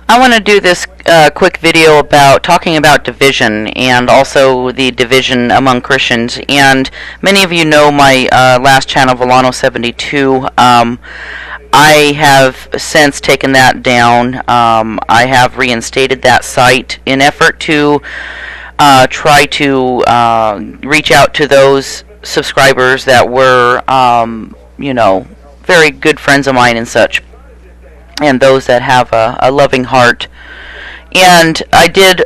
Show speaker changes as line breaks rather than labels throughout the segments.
I want to do this quick video about talking about division and also the division among Christians. And many of you know my last channel, Volano72. I have since taken that down. I have reinstated that site in effort to try to reach out to those subscribers that were, very good friends of mine and such, and those that have a loving heart. And I did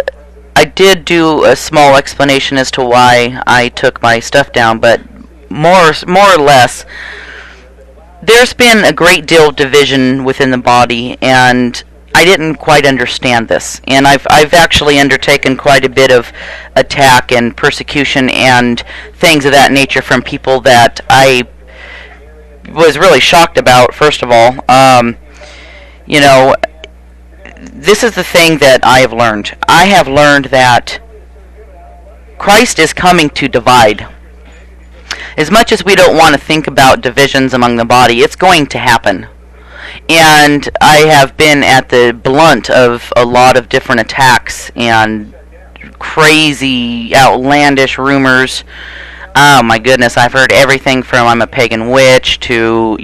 do a small explanation as to why I took my stuff down, but more or less, there's been a great deal of division within the body, and I didn't quite understand this. And I've actually undertaken quite a bit of attack and persecution and things of that nature from people that I was really shocked about, first of all. This is the thing that I have learned. I have learned that Christ is coming to divide. As much as we don't want to think about divisions among the body, it's going to happen. And I have been at the blunt of a lot of different attacks and crazy, outlandish rumors. Oh my goodness, I've heard everything from I'm a pagan witch to,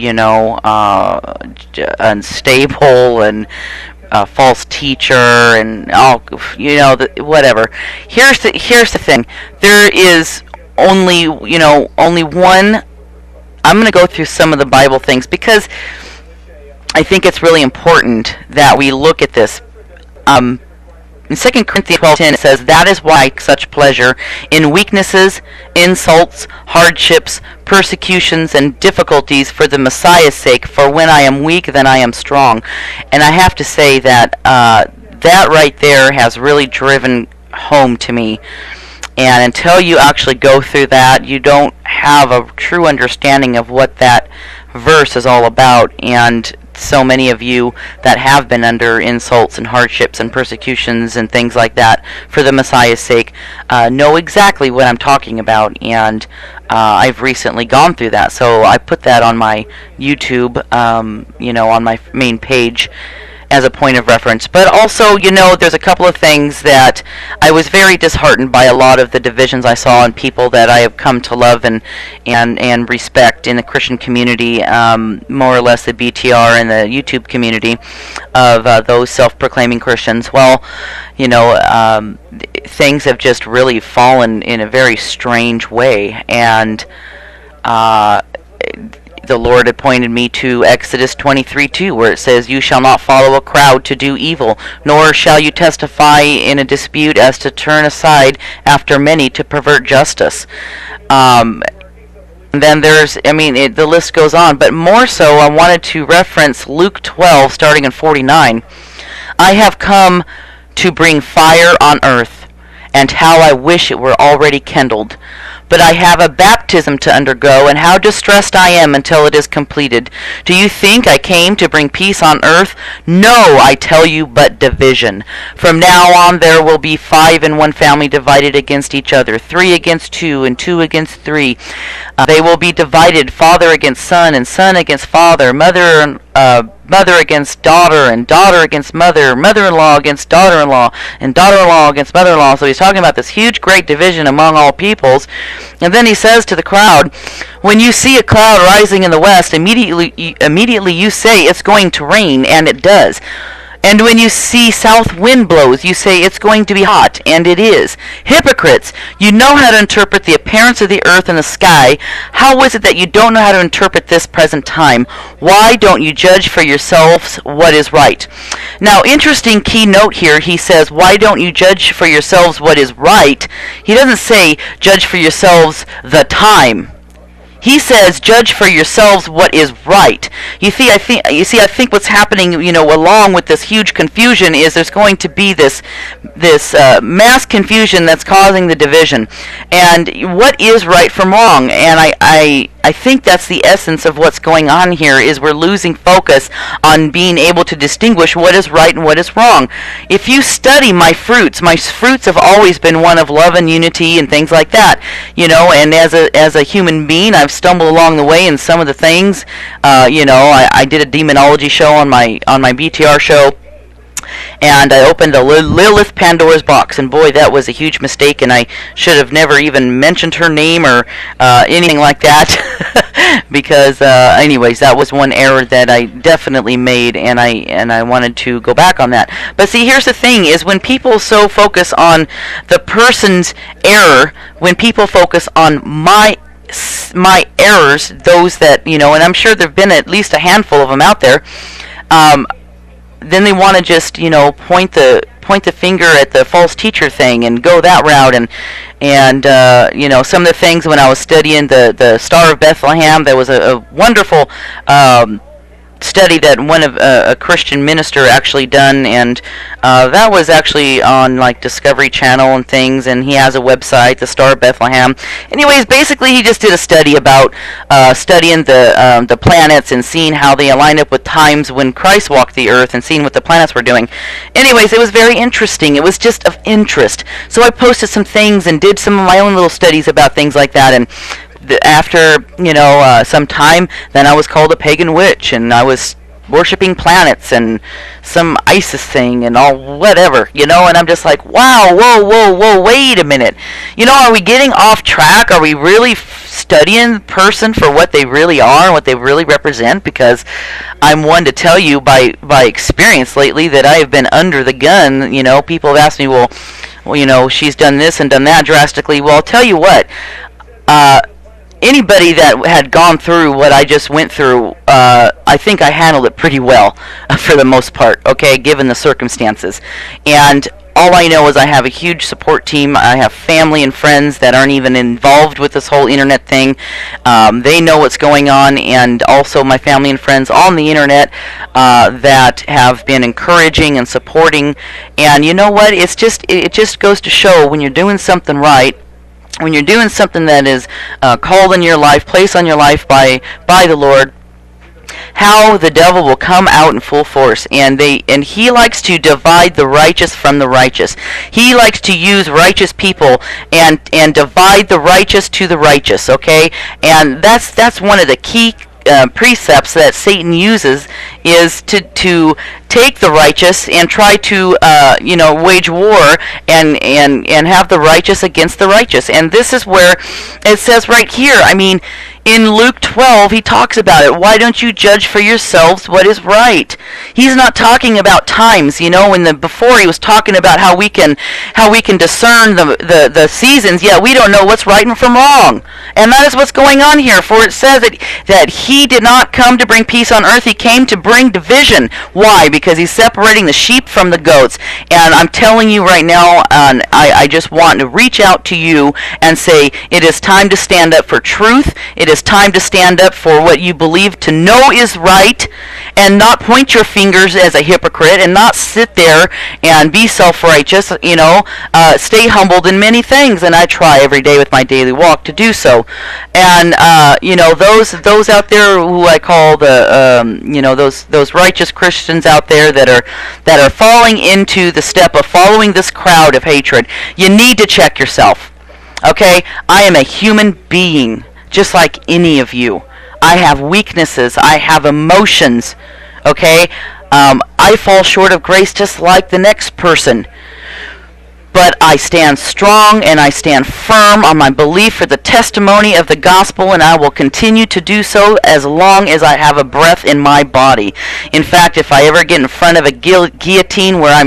unstable and false teacher and all, whatever. Here's the thing. There is only one. I'm going to go through some of the Bible things because I think it's really important that we look at this. In 2 Corinthians 12:10 it says, "That is why I take such pleasure in weaknesses, insults, hardships, persecutions, and difficulties for the Messiah's sake, for when I am weak, then I am strong." And I have to say that that right there has really driven home to me. And until you actually go through that, you don't have a true understanding of what that verse is all about. And so many of you that have been under insults and hardships and persecutions and things like that for the Messiah's sake know exactly what I'm talking about, and I've recently gone through that, so I put that on my YouTube, on my main page as a point of reference. But also, there's a couple of things that I was very disheartened by. A lot of the divisions I saw in people that I have come to love and respect in the Christian community, more or less the BTR and the YouTube community of those self-proclaiming Christians. Well, things have just really fallen in a very strange way, and the Lord had pointed me to Exodus 23:2, where it says, "You shall not follow a crowd to do evil, nor shall you testify in a dispute as to turn aside after many to pervert justice." And then the list goes on, but more so I wanted to reference Luke 12, starting in 49. "I have come to bring fire on earth, and how I wish it were already kindled. But I have a baptism to undergo, and how distressed I am until it is completed. Do you think I came to bring peace on earth? No, I tell you, but division. From now on there will be 5 in one family divided against each other, 3 against 2, and 2 against 3. They will be divided, father against son, and son against father, mother against daughter, and daughter against mother, mother-in-law against daughter-in-law, and daughter-in-law against mother-in-law." So he's talking about this huge, great division among all peoples. And then he says to the crowd, "When you see a cloud rising in the west, immediately you say it's going to rain, and it does. And when you see south wind blows, you say it's going to be hot, and it is. Hypocrites, you know how to interpret the appearance of the earth and the sky. How is it that you don't know how to interpret this present time? Why don't you judge for yourselves what is right?" Now, interesting key note here, he says, "Why don't you judge for yourselves what is right?" He doesn't say, "Judge for yourselves the time." He says, "Judge for yourselves what is right." I think what's happening, along with this huge confusion is there's going to be this mass confusion that's causing the division. And what is right from wrong? And I think that's the essence of what's going on here, is we're losing focus on being able to distinguish what is right and what is wrong. If you study my fruits have always been one of love and unity and things like that. And as a human being, I've stumbled along the way in some of the things. I did a demonology show on my BTR show. and I opened a Lilith Pandora's box, and boy, that was a huge mistake, and I should have never even mentioned her name or anything like that, because anyways, that was one error that I definitely made, and I wanted to go back on that. But see, here's the thing, is when people so focus on the person's error, when people focus on my errors, those that, and I'm sure there have been at least a handful of them out there, then they want to just, point the finger at the false teacher thing and go that route, and some of the things when I was studying the Star of Bethlehem, there was a wonderful study that one of a Christian minister actually done, and that was actually on like Discovery Channel and things, and he has a website, the Star of Bethlehem. Anyways, basically he just did a study about studying the planets and seeing how they aligned up with times when Christ walked the earth and seeing what the planets were doing. Anyways, it was very interesting. It was just of interest. So I posted some things and did some of my own little studies about things like that, and after some time, then I was called a pagan witch, and I was worshiping planets and some ISIS thing and all whatever, and I'm just like, wow, whoa, wait a minute, are we getting off track? Are we really studying the person for what they really are and what they really represent? Because I'm one to tell you by experience lately that I have been under the gun. People have asked me, well, she's done this and done that drastically. Well, I'll tell you what, anybody that had gone through what I just went through, I think I handled it pretty well for the most part, okay, given the circumstances. And all I know is I have a huge support team. I have family and friends that aren't even involved with this whole internet thing. They know what's going on, and also my family and friends on the internet that have been encouraging and supporting. And you know what? It just goes to show when you're doing something right, when you're doing something that is called in your life, placed on your life by the Lord, how the devil will come out in full force, and he likes to divide the righteous from the righteous. He likes to use righteous people and divide the righteous to the righteous, okay? And that's one of the key precepts that Satan uses, is to take the righteous and try to wage war and have the righteous against the righteous. And this is where it says right here, I mean, in Luke 12, he talks about it. Why don't you judge for yourselves what is right? He's not talking about times, before he was talking about how we can discern the seasons, yet we don't know what's right and from wrong. And that is what's going on here. For it says that he did not come to bring peace on earth, he came to bring division. Why? Because he's separating the sheep from the goats. And I'm telling you right now, I just want to reach out to you and say, it is time to stand up for truth. It is time to stand up for what you believe to know is right, and not point your fingers as a hypocrite, and not sit there and be self-righteous. Stay humbled in many things, and I try every day with my daily walk to do so. And those out there who I call those righteous Christians out there that are falling into the step of following this crowd of hatred, you need to check yourself. Okay, I am a human being, just like any of you. I have weaknesses. I have emotions. Okay? I fall short of grace just like the next person. But I stand strong and I stand firm on my belief for the testimony of the gospel, and I will continue to do so as long as I have a breath in my body. In fact, if I ever get in front of a guillotine where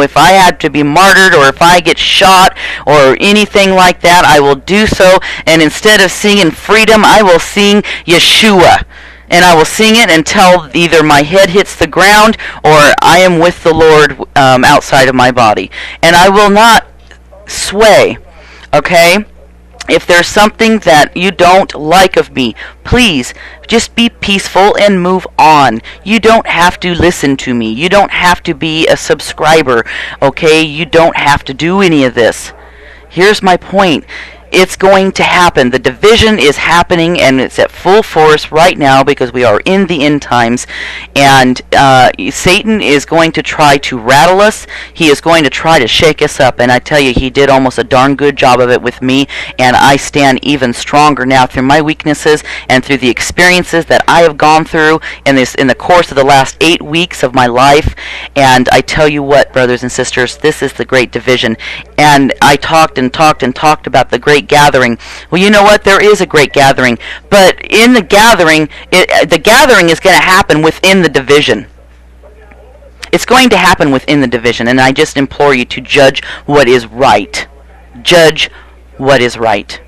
if I had to be martyred, or if I get shot or anything like that, I will do so. And instead of singing freedom, I will sing Yeshua. And I will sing it until either my head hits the ground or I am with the Lord outside of my body. And I will not sway, okay? If there's something that you don't like of me, please just be peaceful and move on. You don't have to listen to me. You don't have to be a subscriber, okay? You don't have to do any of this. Here's my point. it's going to happen. The division is happening, and it's at full force right now because we are in the end times. And Satan is going to try to rattle us. He is going to try to shake us up. And I tell you, he did almost a darn good job of it with me. And I stand even stronger now through my weaknesses and through the experiences that I have gone through in the course of the last 8 weeks of my life. And I tell you what, brothers and sisters, this is the great division. And I talked about the great gathering. Well, you know what? There is a great gathering, but in the gathering, the gathering is going to happen within the division. It's going to happen within the division, and I just implore you to judge what is right. Judge what is right.